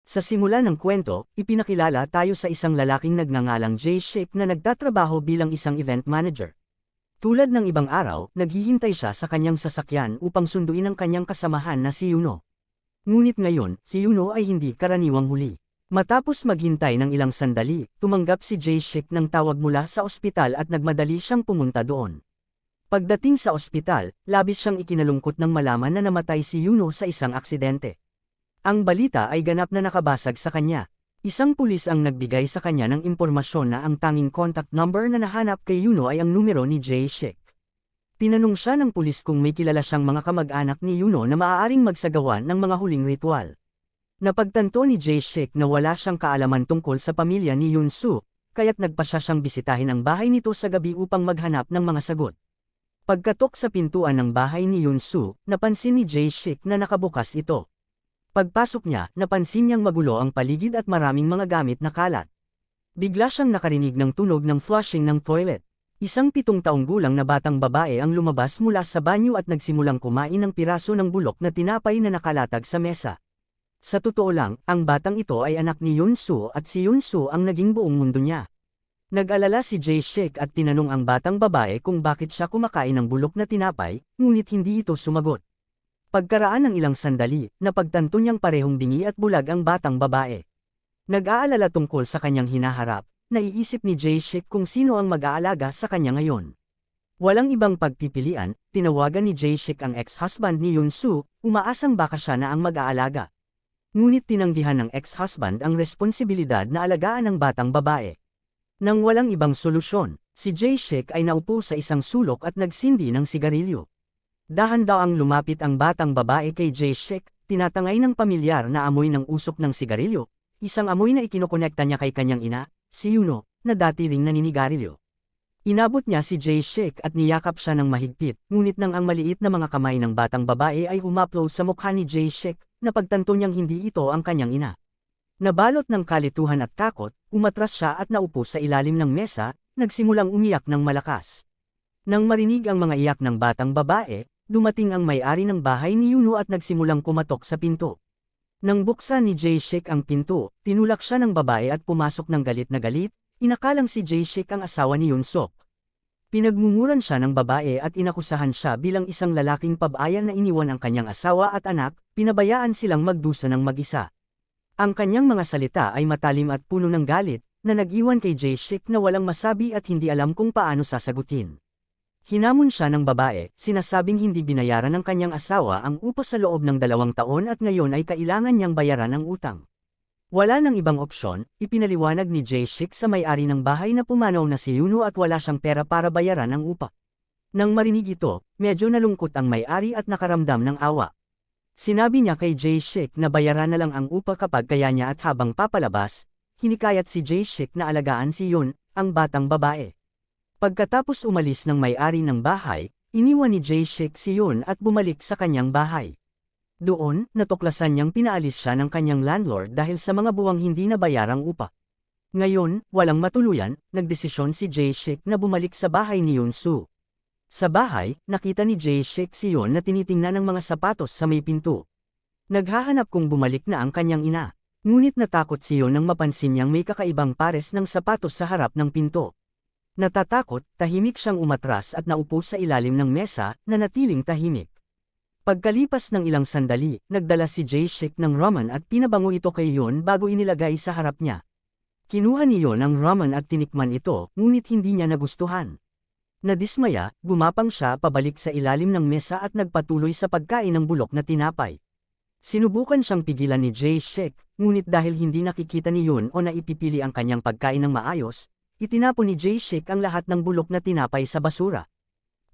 Sa simula ng kwento, ipinakilala tayo sa isang lalaking nagngangalang Jay Sheik na nagtatrabaho bilang isang event manager. Tulad ng ibang araw, naghihintay siya sa kanyang sasakyan upang sunduin ang kanyang kasamahan na si Yuno. Ngunit ngayon, si Yuno ay hindi karaniwang huli. Matapos maghintay ng ilang sandali, tumanggap si Jay Sheik ng tawag mula sa ospital at nagmadali siyang pumunta doon. Pagdating sa ospital, labis siyang ikinalungkot nang malaman na namatay si Yuno sa isang aksidente. Ang balita ay ganap na nakabasag sa kanya. Isang pulis ang nagbigay sa kanya ng impormasyon na ang tanging contact number na nahanap kay Yuno ay ang numero ni Jay Sheik. Tinanong siya ng pulis kung may kilala siyang mga kamag-anak ni Yuno na maaaring magsagawa ng mga huling ritual. Napagtanto ni Jay Sheik na wala siyang kaalaman tungkol sa pamilya ni Yunsu, kaya't nagpasya siyang bisitahin ang bahay nito sa gabi upang maghanap ng mga sagot. Pagkatok sa pintuan ng bahay ni Yunsu, napansin ni Jay Sheik na nakabukas ito. Pagpasok niya, napansin niyang magulo ang paligid at maraming mga gamit na kalat. Bigla siyang nakarinig ng tunog ng flushing ng toilet. Isang 7 taong gulang na batang babae ang lumabas mula sa banyo at nagsimulang kumain ng piraso ng bulok na tinapay na nakalatag sa mesa. Sa totoo lang, ang batang ito ay anak ni Yunsu at si Yunsu ang naging buong mundo niya. Nag-alala si Jay Sheik at tinanong ang batang babae kung bakit siya kumakain ng bulok na tinapay, ngunit hindi ito sumagot. Pagkaraan ng ilang sandali, napagtanto niyang parehong bingi at bulag ang batang babae. Nag-aalala tungkol sa kanyang hinaharap, naiisip ni Jay Sheik kung sino ang mag-aalaga sa kanya ngayon. Walang ibang pagpipilian, tinawagan ni Jay Sheik ang ex-husband ni Yunsu, umaasang baka siya na ang mag-aalaga. Ngunit tinanggihan ng ex-husband ang responsibilidad na alagaan ang batang babae. Nang walang ibang solusyon, si Jay Sheik ay naupo sa isang sulok at nagsindi ng sigarilyo. Dahan-daang lumapit ang batang babae kay Jay Sheik, tinatangay ng pamilyar na amoy ng usok ng sigarilyo, isang amoy na ikinokonekta niya kay kanyang ina, si Yuno, na dati ring naninigarilyo. Inabot niya si Jay Sheik at niyakap siya ng mahigpit, ngunit nang ang maliit na mga kamay ng batang babae ay umapload sa mukha ni Jay Sheik, napagtanto niyang hindi ito ang kanyang ina. Nabalot ng kalituhan at takot, umatras siya at naupo sa ilalim ng mesa, nagsimulang umiyak ng malakas. Nang marinig ang mga iyak ng batang babae, dumating ang may-ari ng bahay ni Yuno at nagsimulang kumatok sa pinto. Nang buksan ni Jay Sheik ang pinto, tinulak siya ng babae at pumasok ng galit na galit, inakalang si Jay Sheik ang asawa ni Yunsuk. Pinagmumuran siya ng babae at inakusahan siya bilang isang lalaking pabayan na iniwan ang kanyang asawa at anak, pinabayaan silang magdusa ng mag-isa. Ang kanyang mga salita ay matalim at puno ng galit, na nag-iwan kay Jay Sheik na walang masabi at hindi alam kung paano sasagutin. Hinamon siya ng babae, sinasabing hindi binayaran ng kanyang asawa ang upa sa loob ng 2 taon at ngayon ay kailangan niyang bayaran ang utang. Wala nang ibang opsyon, ipinaliwanag ni Jay Sheik sa may-ari ng bahay na pumanaw na si Yuno at wala siyang pera para bayaran ang upa. Nang marinig ito, medyo nalungkot ang may-ari at nakaramdam ng awa. Sinabi niya kay Jay Sheik na bayaran na lang ang upa kapag kaya niya at habang papalabas, hinikayat si Jay Sheik na alagaan si Yun, ang batang babae. Pagkatapos umalis ng may-ari ng bahay, iniwan ni Jay Sheik si Yun at bumalik sa kanyang bahay. Doon, natuklasan niyang pinaalis siya ng kanyang landlord dahil sa mga buwang hindi nabayarang upa. Ngayon, walang matuluyan, nagdesisyon si Jay Sheik na bumalik sa bahay ni Yunsu. Sa bahay, nakita ni Jay Sheik si Yun na tinitingnan ng mga sapatos sa may pinto. Naghahanap kung bumalik na ang kanyang ina. Ngunit natakot si Yun nang mapansin niyang may kakaibang pares ng sapatos sa harap ng pinto. Natatakot, tahimik siyang umatras at naupo sa ilalim ng mesa, na natiling tahimik. Pagkalipas ng ilang sandali, nagdala si Jay Sheik ng ramen at pinabango ito kay Yun bago inilagay sa harap niya. Kinuha ni Yun ang ramen at tinikman ito, ngunit hindi niya nagustuhan. Nadismaya, gumapang siya pabalik sa ilalim ng mesa at nagpatuloy sa pagkain ng bulok na tinapay. Sinubukan siyang pigilan ni Jay Sheik, ngunit dahil hindi nakikita ni Yun o naipipili ang kanyang pagkain ng maayos, itinapon ni Jay Sheik ang lahat ng bulok na tinapay sa basura.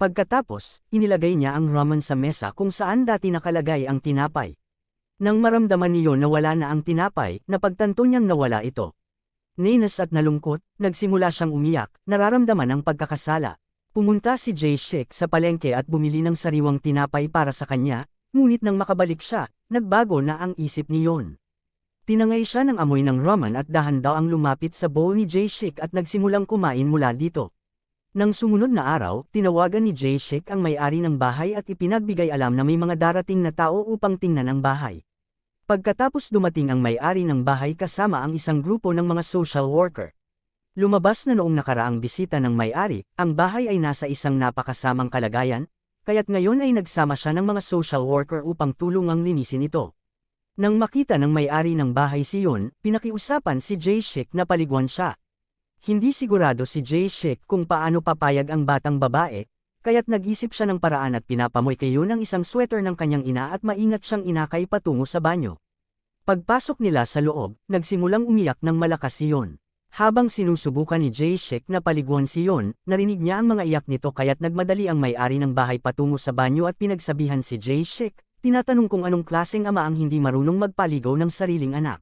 Pagkatapos, inilagay niya ang ramen sa mesa kung saan dati nakalagay ang tinapay. Nang maramdaman niyo na wala na ang tinapay, napagtanto niyang nawala ito. Nainis at nalungkot, nagsimula siyang umiyak, nararamdaman ang pagkakasala. Pumunta si Jay Sheik sa palengke at bumili ng sariwang tinapay para sa kanya, ngunit nang makabalik siya, nagbago na ang isip ni Yun. Tinangay siya ng amoy ng ramen at dahan-daang lumapit sa bowl ni Jay Sheik at nagsimulang kumain mula dito. Nang sumunod na araw, tinawagan ni Jay Sheik ang may-ari ng bahay at ipinagbigay alam na may mga darating na tao upang tingnan ang bahay. Pagkatapos dumating ang may-ari ng bahay kasama ang isang grupo ng mga social worker. Lumabas na noong nakaraang bisita ng may-ari, ang bahay ay nasa isang napakasamang kalagayan, kaya't ngayon ay nagsama siya ng mga social worker upang tulungang linisin ito. Nang makita ng may-ari ng bahay si Yun, pinakiusapan si Jae-shik na paliguan siya. Hindi sigurado si Jae-shik kung paano papayag ang batang babae, kaya't nag-isip siya ng paraan at pinapamoy kay Yun ang isang sweater ng kanyang ina at maingat siyang inakay patungo sa banyo. Pagpasok nila sa loob, nagsimulang umiyak ng malakas si Yun. Habang sinusubukan ni Jae-shik na paliguan si Yun, narinig niya ang mga iyak nito kaya't nagmadali ang may-ari ng bahay patungo sa banyo at pinagsabihan si Jae-shik, tinatanong kung anong klaseng ama ang hindi marunong magpaligaw ng sariling anak.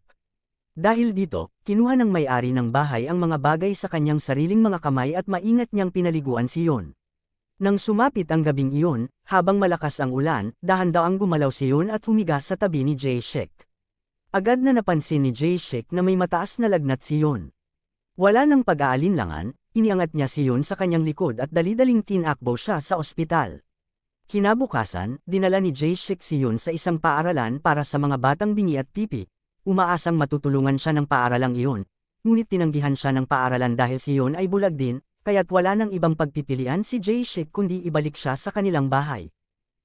Dahil dito, kinuha ng may-ari ng bahay ang mga bagay sa kanyang sariling mga kamay at maingat niyang pinaliguan si Yun. Nang sumapit ang gabing iyon, habang malakas ang ulan, dahan-daang gumalaw si Yun at humiga sa tabi ni Jae-shik. Agad na napansin ni Jae-shik na may mataas na lagnat si Yun. Wala nang pag-aalinlangan, iniangat niya si Yun sa kanyang likod at dali-daling tinakbo siya sa ospital. Kinabukasan, dinala ni Jae-shik si Yun sa isang paaralan para sa mga batang bingi at pipi. Umaasang matutulungan siya ng paaralang iyon, ngunit tinanggihan siya ng paaralan dahil si Yun ay bulag din, kaya't wala nang ibang pagpipilian si Jae-shik kundi ibalik siya sa kanilang bahay.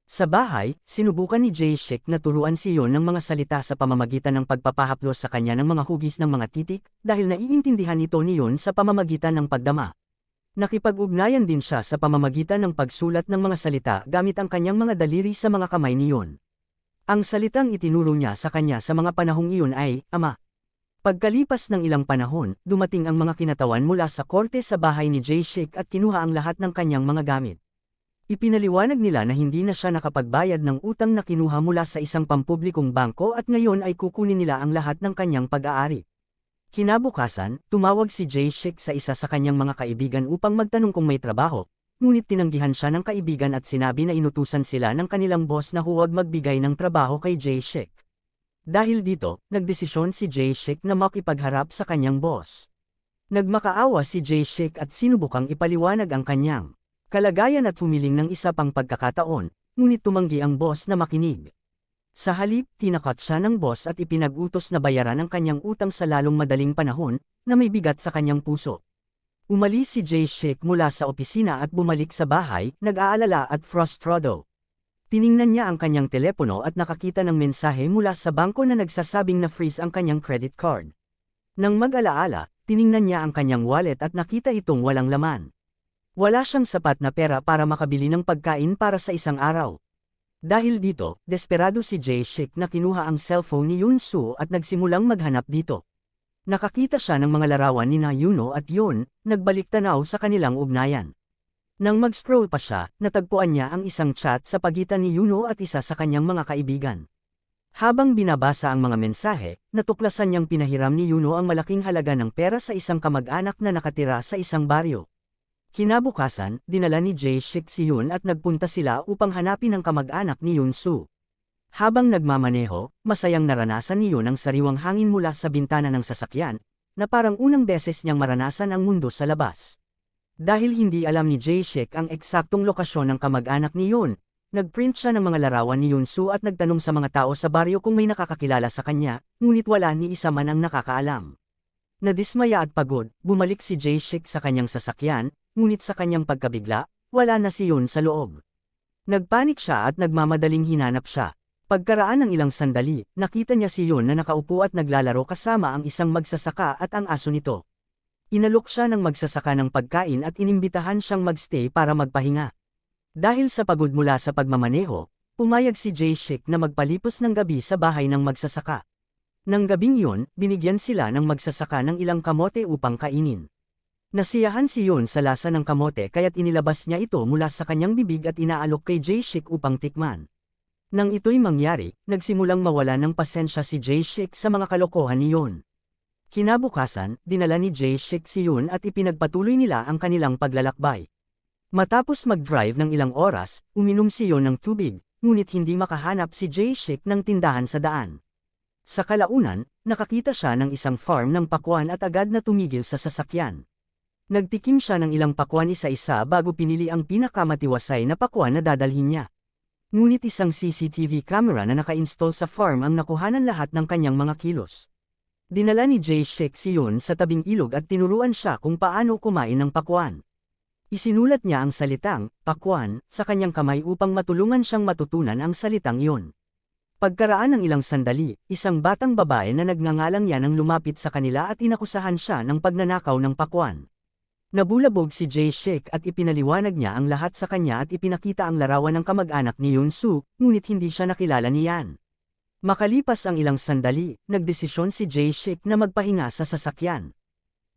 Sa bahay, sinubukan ni Jae-shik na turuan si Yun ng mga salita sa pamamagitan ng pagpapahaplos sa kanya ng mga hugis ng mga titik, dahil naiintindihan ito ni Yun sa pamamagitan ng pagdama. Nakipag-ugnayan din siya sa pamamagitan ng pagsulat ng mga salita gamit ang kanyang mga daliri sa mga kamay ni Yun. Ang salitang itinuro niya sa kanya sa mga panahong iyon ay, Ama. Pagkalipas ng ilang panahon, dumating ang mga kinatawan mula sa korte sa bahay ni Jae-shik at kinuha ang lahat ng kanyang mga gamit. Ipinaliwanag nila na hindi na siya nakapagbayad ng utang na kinuha mula sa isang pampublikong bangko at ngayon ay kukunin nila ang lahat ng kanyang pag-aari. Kinabukasan, tumawag si Jae-shik sa isa sa kanyang mga kaibigan upang magtanong kung may trabaho, ngunit tinanggihan siya ng kaibigan at sinabi na inutusan sila ng kanilang boss na huwag magbigay ng trabaho kay Jae-shik. Dahil dito, nagdesisyon si Jae-shik na makipagharap sa kanyang boss. Nagmakaawa si Jae-shik at sinubukang ipaliwanag ang kanyang kalagayan at humiling ng isa pang pagkakataon, ngunit tumanggi ang boss na makinig. Sa halip, tinakot siya ng boss at ipinag-utos na bayaran ang kanyang utang sa lalong madaling panahon, na may bigat sa kanyang puso. Umalis si Jae-shik mula sa opisina at bumalik sa bahay, nag-aalala at frustrado. Tiningnan niya ang kanyang telepono at nakakita ng mensahe mula sa bangko na nagsasabing na freeze ang kanyang credit card. Nang mag-alaala, tiningnan niya ang kanyang wallet at nakita itong walang laman. Wala siyang sapat na pera para makabili ng pagkain para sa isang araw. Dahil dito, desperado si Jae-shik na kinuha ang cellphone ni Yoon-soo at nagsimulang maghanap dito. Nakakita siya ng mga larawan ni na Yuno at Yoon, nagbalik tanaw sa kanilang ugnayan. Nang mag-scroll pa siya, natagpuan niya ang isang chat sa pagitan ni Yuno at isa sa kanyang mga kaibigan. Habang binabasa ang mga mensahe, natuklasan niyang pinahiram ni Yuno ang malaking halaga ng pera sa isang kamag-anak na nakatira sa isang baryo. Kinabukasan, dinala ni Jae-shik si Yoon at nagpunta sila upang hanapin ang kamag-anak ni Yoon-soo. Habang nagmamaneho, masayang naranasan ni Yoon ang sariwang hangin mula sa bintana ng sasakyan, na parang unang beses niyang maranasan ang mundo sa labas. Dahil hindi alam ni Jae-shik ang eksaktong lokasyon ng kamag-anak ni Yoon, nagprint siya ng mga larawan ni Yoon-soo at nagtanong sa mga tao sa baryo kung may nakakakilala sa kanya, ngunit wala ni isa man ang nakakaalam. Nadismaya at pagod, bumalik si Jae-shik sa kanyang sasakyan, ngunit sa kanyang pagkabigla, wala na si Yoon sa loob. Nagpanik siya at nagmamadaling hinanap siya. Pagkaraan ng ilang sandali, nakita niya si Yoon na nakaupo at naglalaro kasama ang isang magsasaka at ang aso nito. Inalok siya ng magsasaka ng pagkain at inimbitahan siyang magstay para magpahinga. Dahil sa pagod mula sa pagmamaneho, pumayag si Jae-shik na magpalipos ng gabi sa bahay ng magsasaka. Nang gabing yun, binigyan sila ng magsasaka ng ilang kamote upang kainin. Nasiyahan si Yoon sa lasa ng kamote kaya't inilabas niya ito mula sa kanyang bibig at inaalok kay Jae-shik upang tikman. Nang ito'y mangyari, nagsimulang mawala ng pasensya si Jae-shik sa mga kalokohan ni Yoon. Kinabukasan, dinala ni Jae-shik si Yoon at ipinagpatuloy nila ang kanilang paglalakbay. Matapos mag-drive ng ilang oras, uminom si Yoon ng tubig, ngunit hindi makahanap si Jae-shik ng tindahan sa daan. Sa kalaunan, nakakita siya ng isang farm ng pakwan at agad na tumigil sa sasakyan. Nagtikim siya ng ilang pakwan isa-isa bago pinili ang pinakamatiwasay na pakwan na dadalhin niya. Ngunit isang CCTV camera na naka-install sa farm ang nakuhanan lahat ng kanyang mga kilos. Dinala ni Jae-shik si Yoon sa tabing ilog at tinuruan siya kung paano kumain ng pakwan. Isinulat niya ang salitang, pakwan, sa kanyang kamay upang matulungan siyang matutunan ang salitang iyon. Pagkaraan ng ilang sandali, isang batang babae na nagngangalang yan ang lumapit sa kanila at inakusahan siya ng pagnanakaw ng pakwan. Nabulabog si Jae-shik at ipinaliwanag niya ang lahat sa kanya at ipinakita ang larawan ng kamag-anak ni Yoon-soo, ngunit hindi siya nakilala ni Yan. Makalipas ang ilang sandali, nagdesisyon si Jae-shik na magpahinga sa sasakyan.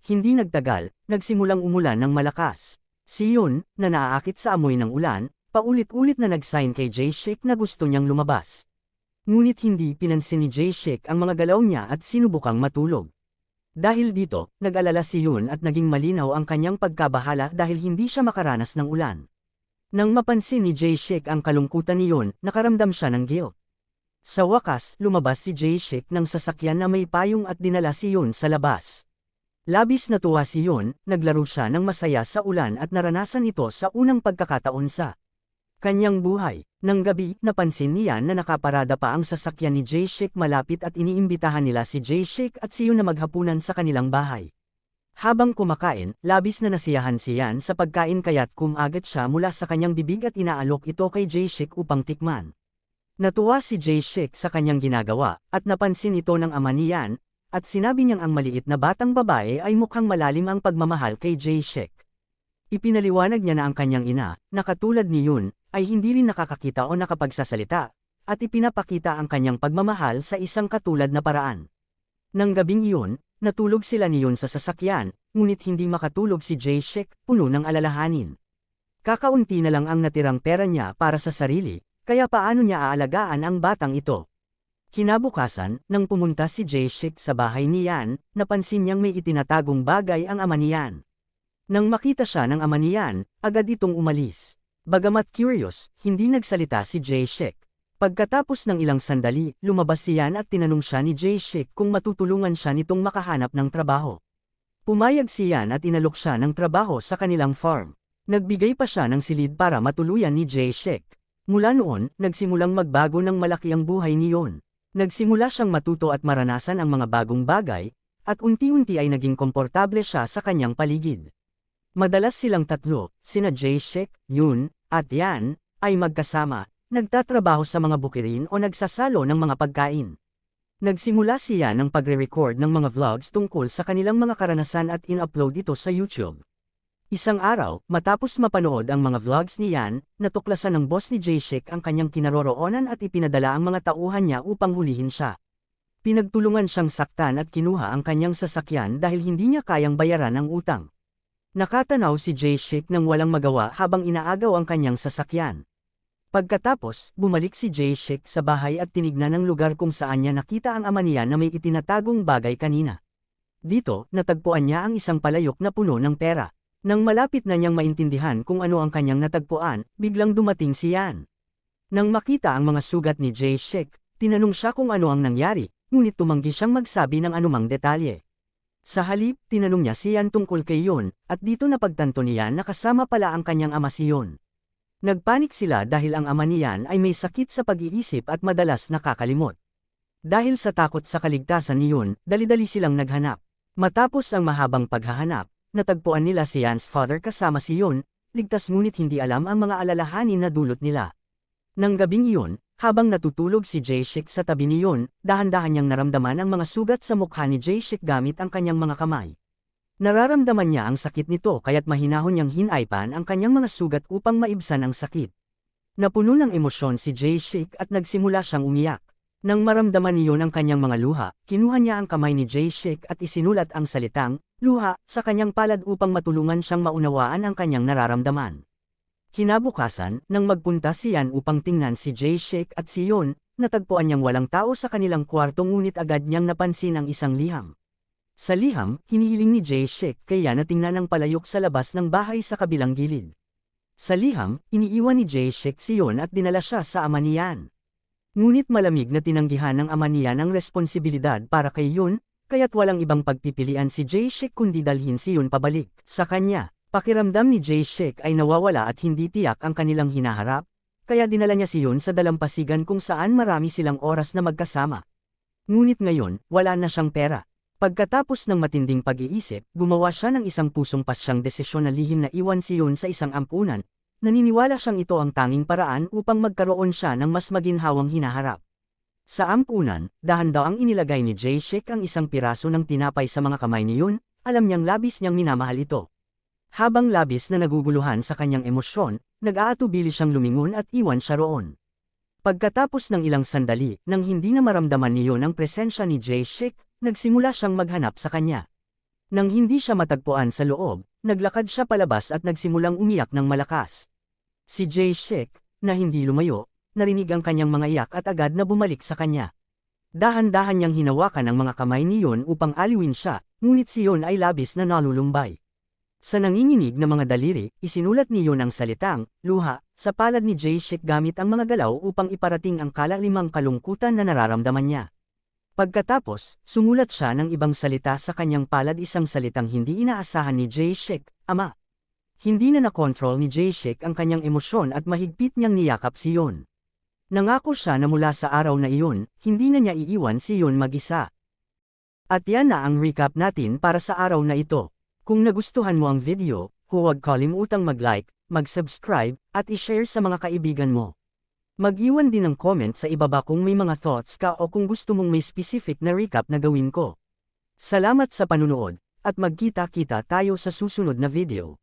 Hindi nagtagal, nagsimulang umulan ng malakas. Si Yoon, na naaakit sa amoy ng ulan, paulit-ulit na nag-sign kay Jae-shik na gusto niyang lumabas. Ngunit hindi pinansin ni Jae-shik ang mga galaw niya at sinubukang matulog. Dahil dito, nag-alala si Yoon at naging malinaw ang kanyang pagkabahala dahil hindi siya makaranas ng ulan. Nang mapansin ni Jae-shik ang kalungkutan ni Yoon, nakaramdam siya ng guilt. Sa wakas, lumabas si Jae-shik ng sasakyan na may payong at dinala si Yoon sa labas. Labis natuwa si Yoon, naglaro siya ng masaya sa ulan at naranasan ito sa unang pagkakataon sa kanyang buhay. Nang gabi, napansin niya na nakaparada pa ang sasakyan ni Jae-shik malapit at iniimbitahan nila si Jae-shik at si Yoon na maghapunan sa kanilang bahay. Habang kumakain, labis na nasiyahan si Yan sa pagkain kaya't kumagat siya mula sa kanyang bibig at inaalok ito kay Jae-shik upang tikman. Natuwa si Jae-shik sa kanyang ginagawa, at napansin ito ng ama ni Yan, at sinabi niyang ang maliit na batang babae ay mukhang malalim ang pagmamahal kay Jae-shik. Ipinaliwanag niya na ang kanyang ina, na katulad ni Yoon, ay hindi rin nakakakita o nakapagsasalita, at ipinapakita ang kanyang pagmamahal sa isang katulad na paraan. Nang gabing iyon, natulog sila ni Yoon sa sasakyan, ngunit hindi makatulog si Jae-shik, puno ng alalahanin. Kakaunti na lang ang natirang pera niya para sa sarili, kaya paano niya aalagaan ang batang ito? Kinabukasan, nang pumunta si Jae-shik sa bahay ni Yan, napansin niyang may itinatagong bagay ang ama ni Yan. Nang makita siya ng ama ni Yan, agad itong umalis. Bagamat curious, hindi nagsalita si Jae-shik. Pagkatapos ng ilang sandali, lumabas si Yan at tinanong siya ni Jae-shik kung matutulungan siya nitong makahanap ng trabaho. Pumayag si Yan at inalok siya ng trabaho sa kanilang farm. Nagbigay pa siya ng silid para matuluyan ni Jae-shik. Mula noon, nagsimulang magbago ng malaki ang buhay ni Yoon. Nagsimula siyang matuto at maranasan ang mga bagong bagay, at unti-unti ay naging komportable siya sa kanyang paligid. Madalas silang tatlo, sina Jae-shik, Yoon, at Yan, ay magkasama, nagtatrabaho sa mga bukirin o nagsasalo ng mga pagkain. Nagsimula siya ng pagre-record ng mga vlogs tungkol sa kanilang mga karanasan at in-upload ito sa YouTube. Isang araw, matapos mapanood ang mga vlogs ni Yan, natuklasan ng boss ni Jae-shik ang kanyang kinaroroonan at ipinadala ang mga tauhan niya upang hulihin siya. Pinagtulungan siyang saktan at kinuha ang kanyang sasakyan dahil hindi niya kayang bayaran ang utang. Nakatanaw si Jae-shik nang walang magawa habang inaagaw ang kanyang sasakyan. Pagkatapos, bumalik si Jae-shik sa bahay at tinignan ang lugar kung saan niya nakita ang ama niya na may itinatagong bagay kanina. Dito, natagpuan niya ang isang palayok na puno ng pera. Nang malapit na niyang maintindihan kung ano ang kanyang natagpuan, biglang dumating si Yan. Nang makita ang mga sugat ni Jae-shik, tinanong siya kung ano ang nangyari, ngunit tumanggi siyang magsabi ng anumang detalye. Sa halip, tinanong niya si Yan tungkol kay Yoon, at dito napagtanto ni Yan na kasama pala ang kanyang ama si Yoon. Nagpanik sila dahil ang ama ni Yan ay may sakit sa pag-iisip at madalas nakakalimot. Dahil sa takot sa kaligtasan ni Yoon, dali-dali silang naghanap. Matapos ang mahabang paghahanap, natagpuan nila si Yan's father kasama si Yoon, ligtas ngunit hindi alam ang mga alalahanin na dulot nila. Nang gabing iyon, habang natutulog si Jae-shik sa tabi ni Yoon, dahan-dahan niyang naramdaman ang mga sugat sa mukha ni Jae-shik gamit ang kanyang mga kamay. Nararamdaman niya ang sakit nito kaya't mahinahon niyang hinaypan ang kanyang mga sugat upang maibsan ang sakit. Napuno ng emosyon si Jae-shik at nagsimula siyang umiyak. Nang maramdaman ni Yoon ang kanyang mga luha, kinuha niya ang kamay ni Jae-shik at isinulat ang salitang, luha, sa kanyang palad upang matulungan siyang maunawaan ang kanyang nararamdaman. Kinabukasan, nang magpunta si Yan upang tingnan si Jae-shik at si Yoon, natagpuan niyang walang tao sa kanilang kwarto ngunit agad niyang napansin ang isang liham. Sa liham, hinihiling ni Jae-shik kay Yan na tingnan ang palayok sa labas ng bahay sa kabilang gilid. Sa liham, iniiwan ni Jae-shik si Yoon at dinala siya sa ama ni Yan. Ngunit malamig na tinanggihan ng ama ni Yan ang responsibilidad para kay Yoon, kaya't walang ibang pagpipilian si Jae-shik kundi dalhin si Yoon pabalik sa kanya. Pakiramdam ni Jae-shik ay nawawala at hindi tiyak ang kanilang hinaharap, kaya dinala niya si Yun sa dalampasigan kung saan marami silang oras na magkasama. Ngunit ngayon, wala na siyang pera. Pagkatapos ng matinding pag-iisip, gumawa siya ng isang pusong pasyang desisyon na lihim na iwan si Yun sa isang ampunan. Naniniwala siyang ito ang tanging paraan upang magkaroon siya ng mas maginhawang hinaharap. Sa ampunan, dahan-daang inilagay ni Jae-shik ang isang piraso ng tinapay sa mga kamay ni Yun, alam niyang labis niyang minamahal ito. Habang labis na naguguluhan sa kanyang emosyon, nag-aatubili siyang lumingon at iwan siya roon. Pagkatapos ng ilang sandali, nang hindi na maramdaman ni Yun ang presensya ni Jae-shik, nagsimula siyang maghanap sa kanya. Nang hindi siya matagpuan sa loob, naglakad siya palabas at nagsimulang umiyak ng malakas. Si Jae-shik, na hindi lumayo, narinig ang kanyang mga iyak at agad na bumalik sa kanya. Dahan-dahan niyang hinawakan ang mga kamay ni Yun upang aliwin siya, ngunit si Yun ay labis na nalulumbay. Sa nanginginig na mga daliri, isinulat ni Yun ang salitang, luha, sa palad ni Jae-shik gamit ang mga galaw upang iparating ang kalalimang kalungkutan na nararamdaman niya. Pagkatapos, sumulat siya ng ibang salita sa kanyang palad, isang salitang hindi inaasahan ni Jae-shik, ama. Hindi na nakontrol ni Jae-shik ang kanyang emosyon at mahigpit niyang niyakap si Yun. Nangako siya na mula sa araw na iyon, hindi na niya iiwan si Yun mag-isa. At yan na ang recap natin para sa araw na ito. Kung nagustuhan mo ang video, huwag kalimutang mag-like, mag-subscribe, at i-share sa mga kaibigan mo. Mag-iwan din ng comment sa ibaba kung may mga thoughts ka o kung gusto mong may specific na recap na gawin ko. Salamat sa panunood, at magkita-kita tayo sa susunod na video.